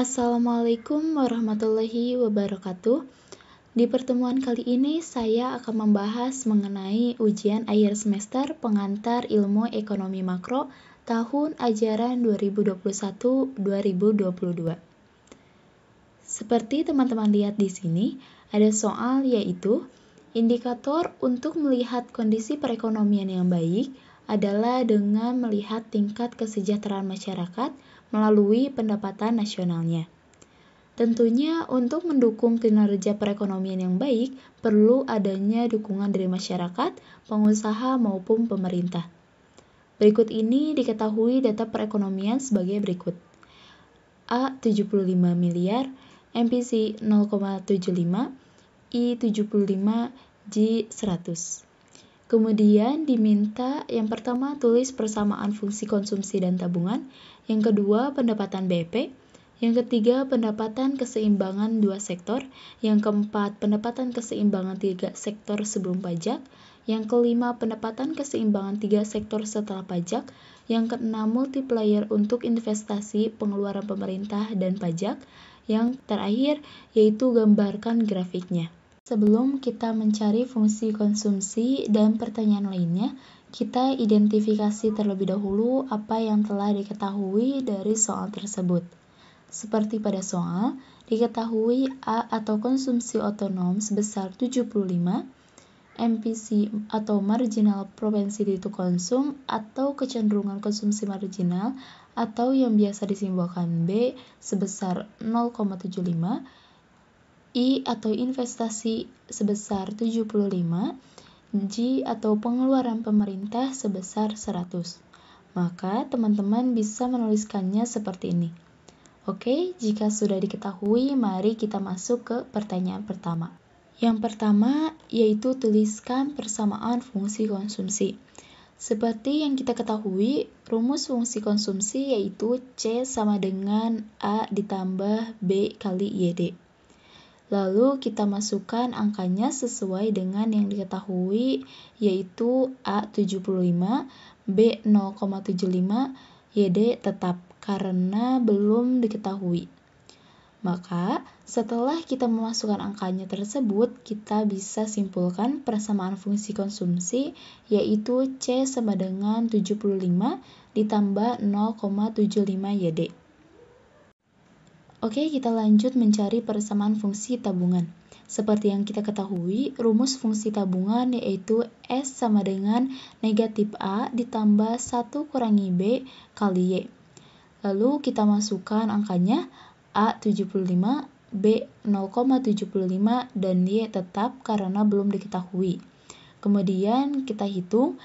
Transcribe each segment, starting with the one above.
Assalamualaikum warahmatullahi wabarakatuh. Di pertemuan kali ini saya akan membahas mengenai ujian akhir semester pengantar ilmu ekonomi makro tahun ajaran 2021-2022. Seperti teman-teman lihat di sini, ada soal yaitu indikator untuk melihat kondisi perekonomian yang baik adalah dengan melihat tingkat kesejahteraan masyarakat melalui pendapatan nasionalnya. Tentunya untuk mendukung kinerja perekonomian yang baik, perlu adanya dukungan dari masyarakat, pengusaha maupun pemerintah. Berikut ini diketahui data perekonomian sebagai berikut. A 75 miliar, MPC 0,75, I 75, J 100. Kemudian diminta yang pertama tulis persamaan fungsi konsumsi dan tabungan, yang kedua pendapatan BEP, yang ketiga pendapatan keseimbangan dua sektor, yang keempat pendapatan keseimbangan tiga sektor sebelum pajak, yang kelima pendapatan keseimbangan tiga sektor setelah pajak, yang keenam multiplier untuk investasi, pengeluaran pemerintah, dan pajak, yang terakhir yaitu gambarkan grafiknya. Sebelum kita mencari fungsi konsumsi dan pertanyaan lainnya, kita identifikasi terlebih dahulu apa yang telah diketahui dari soal tersebut. Seperti pada soal, diketahui A atau konsumsi otonom sebesar 75, MPC atau marginal propensity to consume atau kecenderungan konsumsi marginal atau yang biasa disimbolkan B sebesar 0,75, I atau investasi sebesar 75, J atau pengeluaran pemerintah sebesar 100. Maka teman-teman bisa menuliskannya seperti ini. Oke, jika sudah diketahui, mari kita masuk ke pertanyaan pertama. Yang pertama yaitu tuliskan persamaan fungsi konsumsi. Seperti yang kita ketahui, rumus fungsi konsumsi yaitu C sama dengan A ditambah B kali YD. Lalu kita masukkan angkanya sesuai dengan yang diketahui yaitu A 75, B 0,75, YD tetap karena belum diketahui. Maka setelah kita memasukkan angkanya tersebut, kita bisa simpulkan persamaan fungsi konsumsi yaitu C sama dengan 75 ditambah 0,75 YD. Oke, kita lanjut mencari persamaan fungsi tabungan. Seperti yang kita ketahui, rumus fungsi tabungan yaitu S sama dengan negatif A ditambah 1 kurangi B kali Y. Lalu kita masukkan angkanya A 75, B 0,75, dan Y tetap karena belum diketahui. Kemudian kita hitung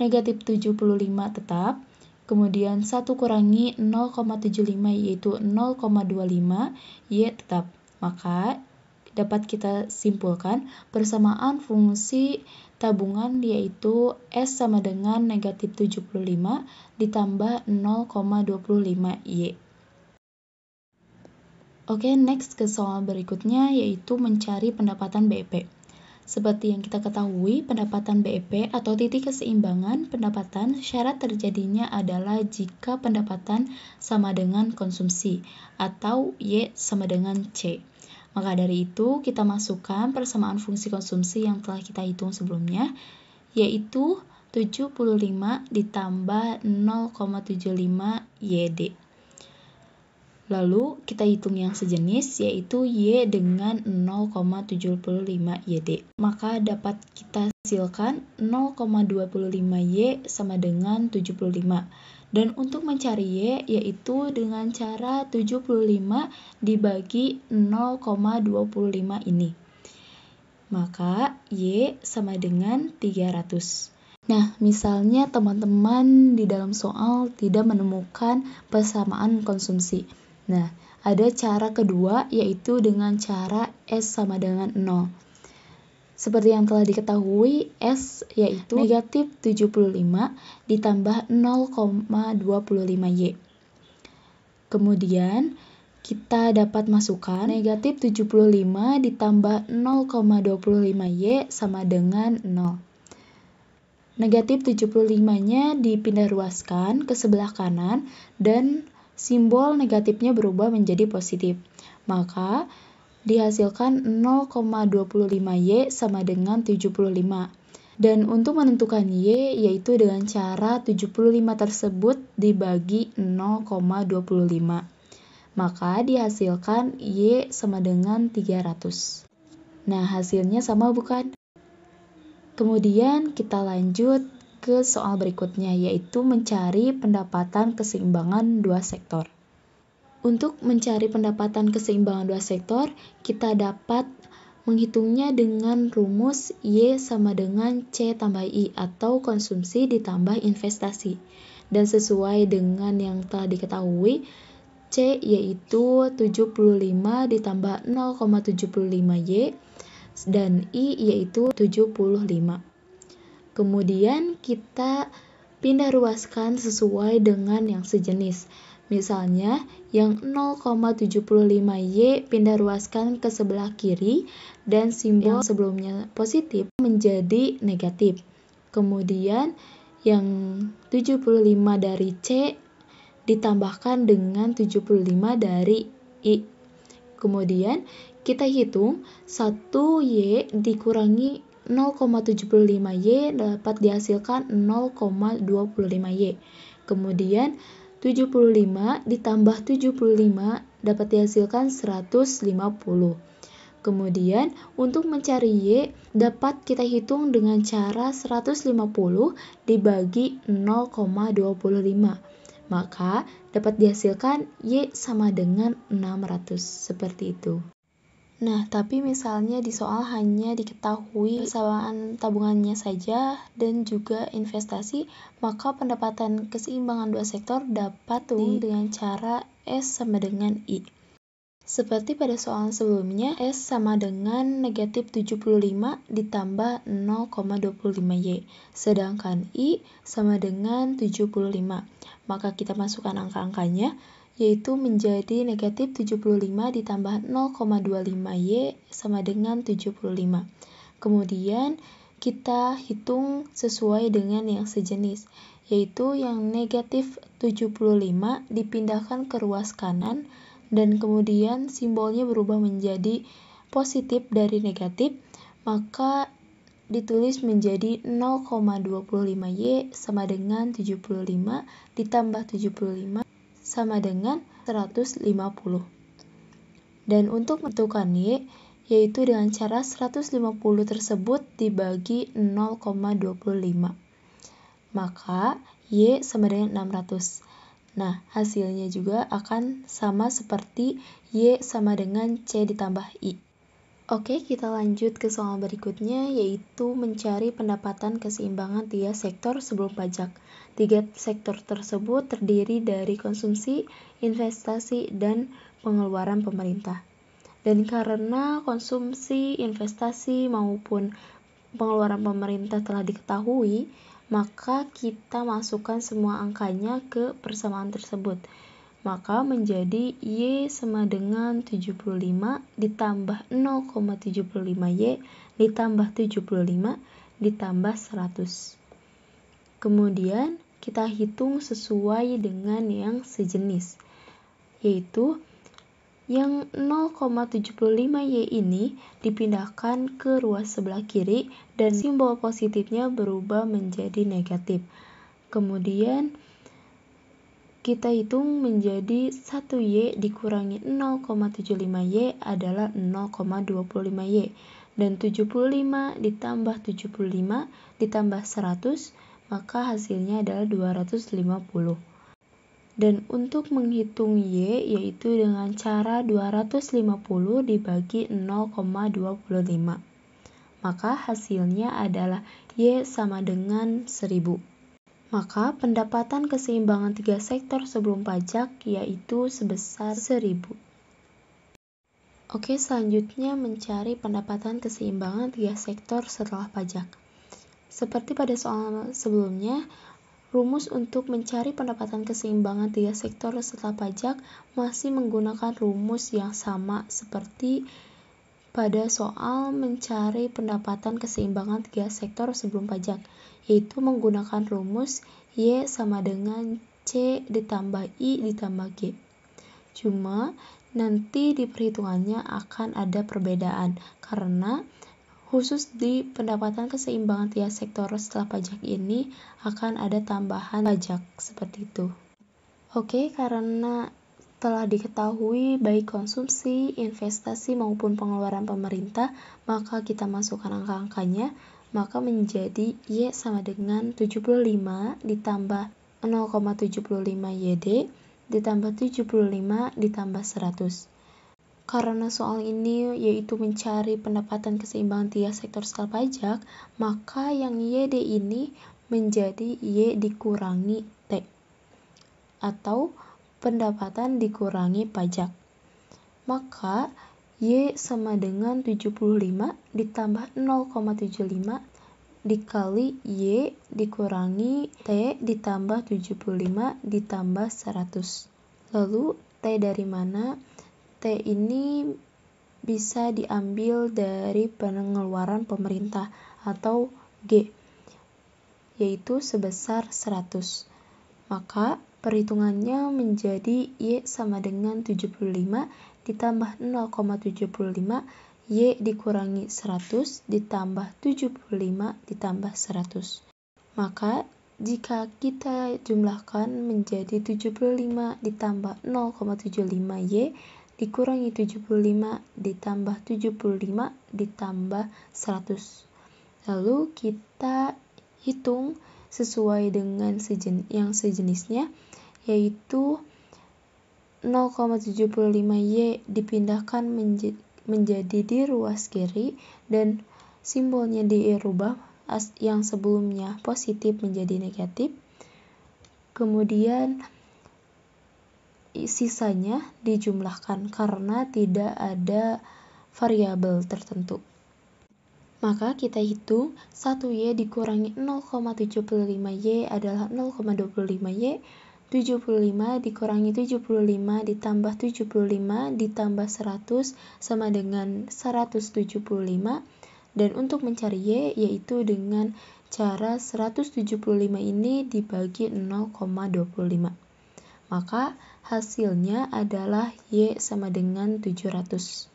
negatif 75 tetap. Kemudian 1 kurangi 0,75 yaitu 0,25, Y tetap. Maka dapat kita simpulkan persamaan fungsi tabungan yaitu S sama dengan negatif 75 ditambah 0,25 Y. Oke, next ke soal berikutnya yaitu mencari pendapatan BEP. Seperti yang kita ketahui, pendapatan BEP atau titik keseimbangan pendapatan syarat terjadinya adalah jika pendapatan sama dengan konsumsi atau Y sama dengan C. Maka dari itu kita masukkan persamaan fungsi konsumsi yang telah kita hitung sebelumnya yaitu 75 ditambah 0,75 YD. Lalu kita hitung yang sejenis yaitu Y dengan 0,75 YD. Maka dapat kita hasilkan 0,25 Y sama dengan 75. Dan untuk mencari Y yaitu dengan cara 75 dibagi 0,25 ini. Maka Y sama dengan 300. Nah, misalnya teman-teman di dalam soal tidak menemukan persamaan konsumsi. Nah, ada cara kedua yaitu dengan cara S sama dengan 0. Seperti yang telah diketahui, S yaitu negatif 75 ditambah 0,25 Y. Kemudian kita dapat masukkan negatif 75 ditambah 0,25 Y sama dengan 0. Negatif 75-nya dipindah ruaskan ke sebelah kanan dan simbol negatifnya berubah menjadi positif. Maka dihasilkan 0,25Y sama dengan 75. Dan untuk menentukan Y yaitu dengan cara 75 tersebut dibagi 0,25. Maka dihasilkan Y sama dengan 300. Nah, hasilnya sama bukan? Kemudian kita lanjut ke soal berikutnya, yaitu mencari pendapatan keseimbangan dua sektor. Untuk mencari pendapatan keseimbangan dua sektor, kita dapat menghitungnya dengan rumus Y sama dengan C tambah I atau konsumsi ditambah investasi. Dan sesuai dengan yang telah diketahui, C yaitu 75 ditambah 0,75Y dan I yaitu 75. Kemudian kita pindah ruaskan sesuai dengan yang sejenis. Misalnya, yang 0,75Y pindah ruaskan ke sebelah kiri dan simbol yang sebelumnya positif menjadi negatif. Kemudian, yang 75 dari C ditambahkan dengan 75 dari I. Kemudian, kita hitung 1Y dikurangi 0,75Y dapat dihasilkan 0,25Y. Kemudian 75 ditambah 75 dapat dihasilkan 150. Kemudian untuk mencari Y dapat kita hitung dengan cara 150 dibagi 0,25. Maka dapat dihasilkan Y sama dengan 600. Seperti itu. Nah, tapi misalnya di soal hanya diketahui persamaan tabungannya saja dan juga investasi, maka pendapatan keseimbangan dua sektor dapat dengan cara S sama dengan I. Seperti pada soal sebelumnya, S sama dengan negatif 75 ditambah 0,25Y, sedangkan I sama dengan 75. Maka kita masukkan angka-angkanya, yaitu menjadi negatif 75 ditambah 0,25Y sama dengan 75. Kemudian kita hitung sesuai dengan yang sejenis, yaitu yang negatif 75 dipindahkan ke ruas kanan dan kemudian simbolnya berubah menjadi positif dari negatif, maka ditulis menjadi 0,25Y sama dengan 75 ditambah 75 sama dengan 150. Dan untuk menentukan Y, yaitu dengan cara 150 tersebut dibagi 0,25. Maka Y sama dengan 600. Nah, hasilnya juga akan sama seperti Y sama dengan C ditambah I. Oke, kita lanjut ke soal berikutnya, yaitu mencari pendapatan keseimbangan tiga sektor sebelum pajak. Tiga sektor tersebut terdiri dari konsumsi, investasi, dan pengeluaran pemerintah. Dan karena konsumsi, investasi, maupun pengeluaran pemerintah telah diketahui, maka kita masukkan semua angkanya ke persamaan tersebut. Maka menjadi Y sama dengan 75 ditambah 0,75Y ditambah 75 ditambah 100. Kemudian kita hitung sesuai dengan yang sejenis, yaitu yang 0,75Y ini dipindahkan ke ruas sebelah kiri dan simbol positifnya berubah menjadi negatif. Kemudian kita hitung menjadi 1Y dikurangi 0,75Y adalah 0,25Y. Dan 75 ditambah 75 ditambah 100, maka hasilnya adalah 250. Dan untuk menghitung Y, yaitu dengan cara 250 dibagi 0,25. Maka hasilnya adalah Y sama dengan 1000. Maka pendapatan keseimbangan tiga sektor sebelum pajak yaitu sebesar 1000. Oke, selanjutnya mencari pendapatan keseimbangan tiga sektor setelah pajak. Seperti pada soal sebelumnya, rumus untuk mencari pendapatan keseimbangan tiga sektor setelah pajak masih menggunakan rumus yang sama seperti pada soal mencari pendapatan keseimbangan tiga sektor sebelum pajak, yaitu menggunakan rumus Y sama dengan C C ditambah I ditambah G. Cuma nanti di perhitungannya akan ada perbedaan karena khusus di pendapatan keseimbangan tiap sektor setelah pajak ini akan ada tambahan pajak seperti itu. Oke, karena telah diketahui baik konsumsi, investasi maupun pengeluaran pemerintah, maka kita masukkan angka-angkanya, maka menjadi Y sama dengan 75 ditambah 0,75 YD ditambah 75 ditambah 100. Karena soal ini yaitu mencari pendapatan keseimbangan tiap sektor setelah pajak, maka yang YD ini menjadi Y dikurangi T atau pendapatan dikurangi pajak. Maka Y sama dengan 75 ditambah 0,75 dikali Y dikurangi T ditambah 75 ditambah 100. Lalu T dari mana? T ini bisa diambil dari pengeluaran pemerintah atau G, yaitu sebesar 100. Maka perhitungannya menjadi Y sama dengan 75 ditambah 0,75 Y dikurangi 100 ditambah 75 ditambah 100. Maka jika kita jumlahkan menjadi 75 ditambah 0,75 Y dikurangi 75 ditambah 75 ditambah 100. Lalu kita hitung sesuai dengan yang sejenisnya, yaitu 0,75 Y dipindahkan menjadi di ruas kiri dan simbolnya dirubah yang sebelumnya positif menjadi negatif. Kemudian sisanya dijumlahkan karena tidak ada variabel tertentu. Maka kita hitung 1Y dikurangi 0,75 Y adalah 0,25 Y, 75 dikurangi 75 ditambah 75 ditambah 100 sama dengan 175, dan untuk mencari Y yaitu dengan cara 175 ini dibagi 0,25. Maka hasilnya adalah Y sama dengan 700.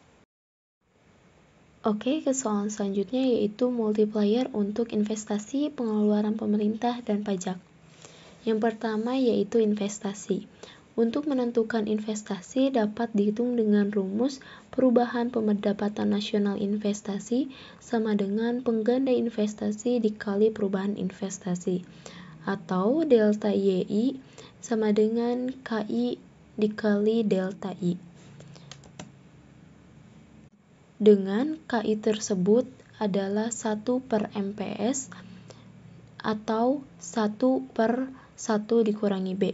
Oke, ke soal selanjutnya yaitu multiplier untuk investasi, pengeluaran pemerintah, dan pajak. Yang pertama yaitu investasi. Untuk menentukan investasi dapat dihitung dengan rumus perubahan pendapatan nasional investasi sama dengan pengganda investasi dikali perubahan investasi, atau delta YI sama dengan KI dikali delta I. Dengan KI tersebut adalah 1/MPS atau 1/1 dikurangi B.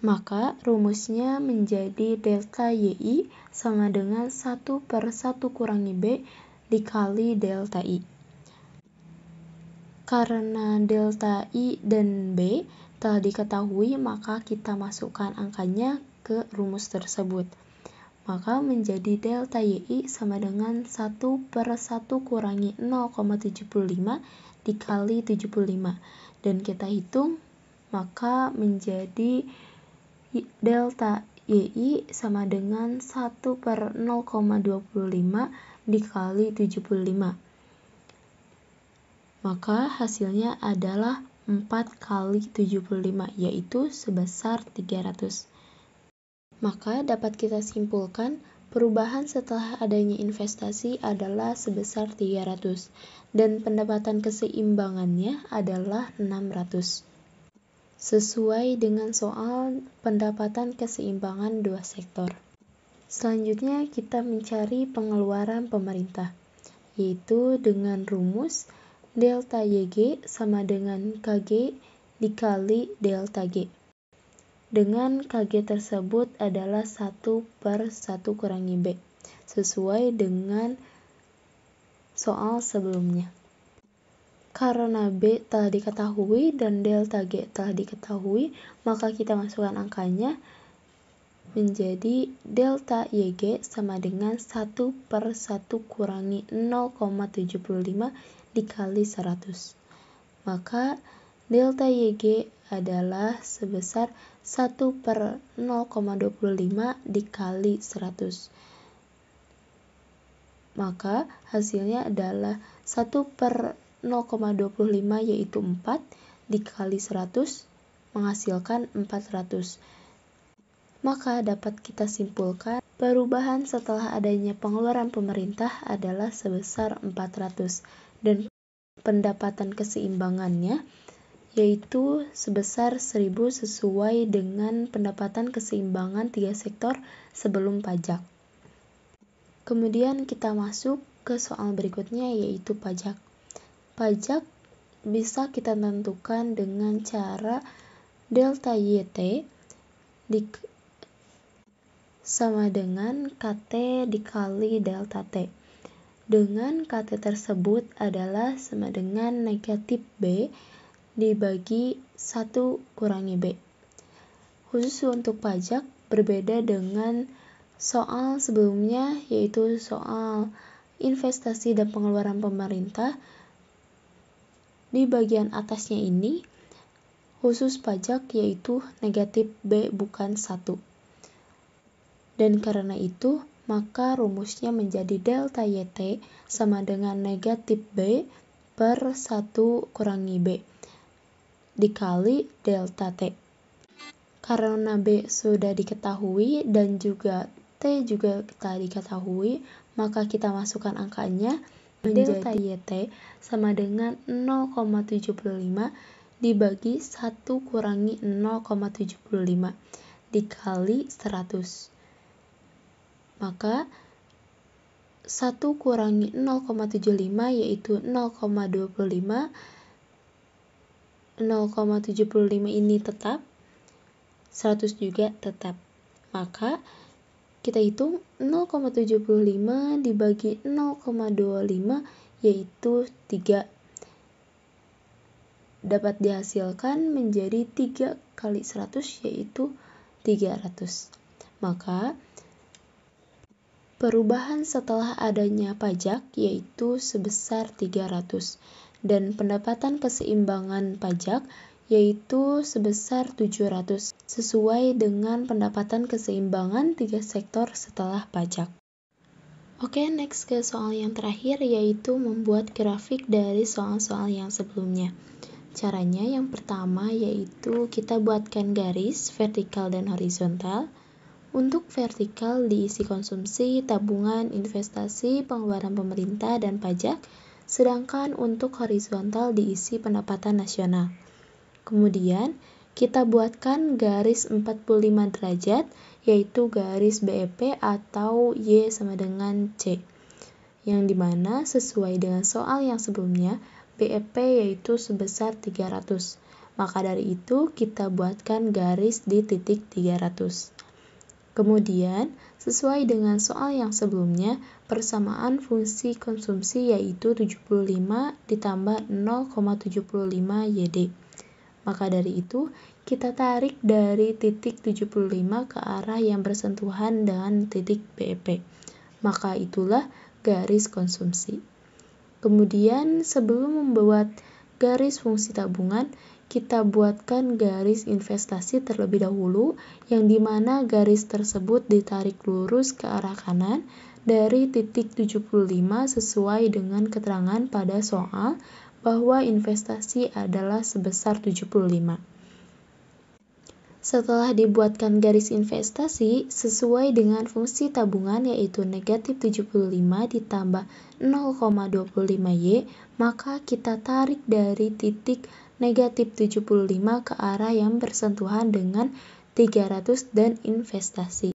Maka rumusnya menjadi delta YI sama dengan 1/1 kurangi B dikali delta I. Karena delta I dan B telah diketahui, maka kita masukkan angkanya ke rumus tersebut. Maka menjadi delta YI sama dengan 1/1 kurangi 0,75 dikali 75. Dan kita hitung, maka menjadi delta YI sama dengan 1/0,25 dikali 75. Maka hasilnya adalah 4 kali 75, yaitu sebesar 300. Maka dapat kita simpulkan perubahan setelah adanya investasi adalah sebesar 300 dan pendapatan keseimbangannya adalah 600. Sesuai dengan soal pendapatan keseimbangan dua sektor. Selanjutnya kita mencari pengeluaran pemerintah, yaitu dengan rumus delta YG sama dengan KG dikali delta G. Dengan KG tersebut adalah 1/1 kurangi B, sesuai dengan soal sebelumnya. Karena B telah diketahui dan delta G telah diketahui, maka kita masukkan angkanya menjadi delta YG sama dengan 1/1 kurangi 0,75 dikali 100. Maka delta YG adalah sebesar 1/0,25 dikali 100. Maka hasilnya adalah 1/0,25 yaitu 4 dikali 100 menghasilkan 400. Maka dapat kita simpulkan perubahan setelah adanya pengeluaran pemerintah adalah sebesar 400 dan pendapatan keseimbangannya yaitu sebesar 1000 sesuai dengan pendapatan keseimbangan 3 sektor sebelum pajak. Kemudian kita masuk ke soal berikutnya yaitu pajak. Pajak bisa kita tentukan dengan cara delta YT sama dengan KT dikali delta T. Dengan KT tersebut adalah sama dengan negatif B dibagi 1 kurangi B. Khusus untuk pajak berbeda dengan soal sebelumnya yaitu soal investasi dan pengeluaran pemerintah. Di bagian atasnya ini khusus pajak yaitu negatif B bukan 1. Dan karena itu maka rumusnya menjadi delta YT sama dengan negatif B per 1 kurangi B dikali delta T. Karena B sudah diketahui dan juga T juga kita diketahui, maka kita masukkan angkanya delta YT sama dengan 0,75 dibagi 1 kurangi 0,75 dikali 100. Maka 1 kurangi 0,75 yaitu 0,25. 0,75 ini tetap, 100 juga tetap. Maka kita hitung 0,75 dibagi 0,25 yaitu 3. Dapat dihasilkan menjadi 3 kali 100 yaitu 300. Maka perubahan setelah adanya pajak yaitu sebesar 300 dan pendapatan keseimbangan pajak yaitu sebesar 700 sesuai dengan pendapatan keseimbangan 3 sektor setelah pajak. Oke, next ke soal yang terakhir yaitu membuat grafik dari soal-soal yang sebelumnya. Caranya yang pertama yaitu kita buatkan garis vertikal dan horizontal. Untuk vertikal diisi konsumsi, tabungan, investasi, pengeluaran pemerintah, dan pajak, sedangkan untuk horizontal diisi pendapatan nasional. Kemudian, kita buatkan garis 45 derajat, yaitu garis BEP atau Y sama dengan C, yang dimana sesuai dengan soal yang sebelumnya, BEP yaitu sebesar 300. Maka dari itu, kita buatkan garis di titik 300. Kemudian, sesuai dengan soal yang sebelumnya, persamaan fungsi konsumsi yaitu 75 ditambah 0,75 YD. Maka dari itu, kita tarik dari titik 75 ke arah yang bersentuhan dengan titik BEP. Maka itulah garis konsumsi. Kemudian, sebelum membuat garis fungsi tabungan, kita buatkan garis investasi terlebih dahulu, yang dimana garis tersebut ditarik lurus ke arah kanan dari titik 75 sesuai dengan keterangan pada soal bahwa investasi adalah sebesar 75. Setelah dibuatkan garis investasi sesuai dengan fungsi tabungan yaitu negatif 75 ditambah 0,25Y, maka kita tarik dari titik negatif 75 ke arah yang bersentuhan dengan 300 dan investasi.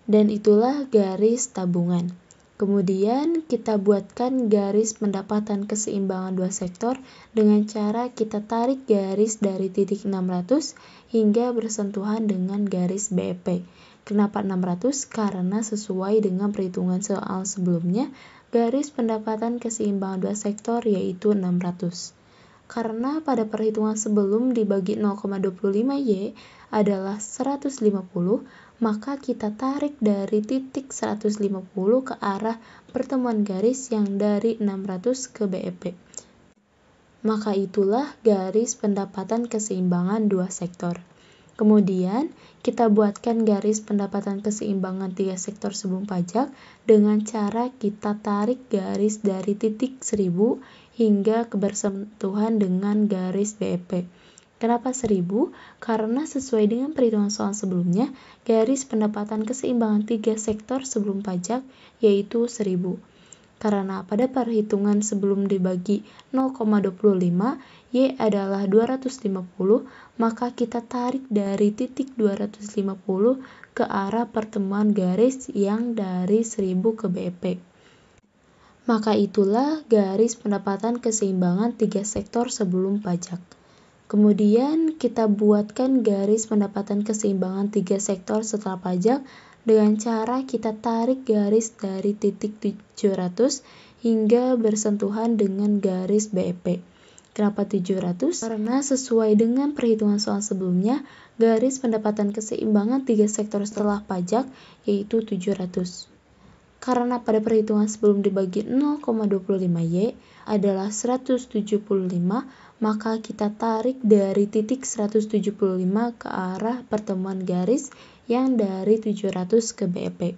Dan itulah garis tabungan. Kemudian kita buatkan garis pendapatan keseimbangan 2 sektor dengan cara kita tarik garis dari titik 600 hingga bersentuhan dengan garis BEP. Kenapa 600? Karena sesuai dengan perhitungan soal sebelumnya, garis pendapatan keseimbangan 2 sektor yaitu 600. Karena pada perhitungan sebelum dibagi 0,25Y adalah 150, maka kita tarik dari titik 150 ke arah pertemuan garis yang dari 600 ke BEP. maka itulah garis pendapatan keseimbangan dua sektor. Kemudian, kita buatkan garis pendapatan keseimbangan tiga sektor sebelum pajak dengan cara kita tarik garis dari titik 1000 hingga kebersentuhan dengan garis BEP. Kenapa 1000? Karena sesuai dengan perhitungan soal sebelumnya, garis pendapatan keseimbangan tiga sektor sebelum pajak yaitu 1000. Karena pada perhitungan sebelum dibagi 0,25, Y adalah 250, maka kita tarik dari titik 250 ke arah pertemuan garis yang dari 1000 ke BEP. Maka itulah garis pendapatan keseimbangan tiga sektor sebelum pajak. Kemudian kita buatkan garis pendapatan keseimbangan tiga sektor setelah pajak dengan cara kita tarik garis dari titik 700 hingga bersentuhan dengan garis BEP. Kenapa 700? Karena sesuai dengan perhitungan soal sebelumnya, garis pendapatan keseimbangan tiga sektor setelah pajak yaitu 700. Karena pada perhitungan sebelum dibagi 0,25Y adalah 175, maka kita tarik dari titik 175 ke arah pertemuan garis yang dari 700 ke BEP.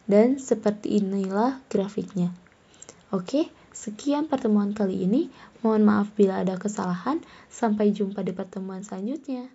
Dan seperti inilah grafiknya. Oke, sekian pertemuan kali ini. Mohon maaf bila ada kesalahan. Sampai jumpa di pertemuan selanjutnya.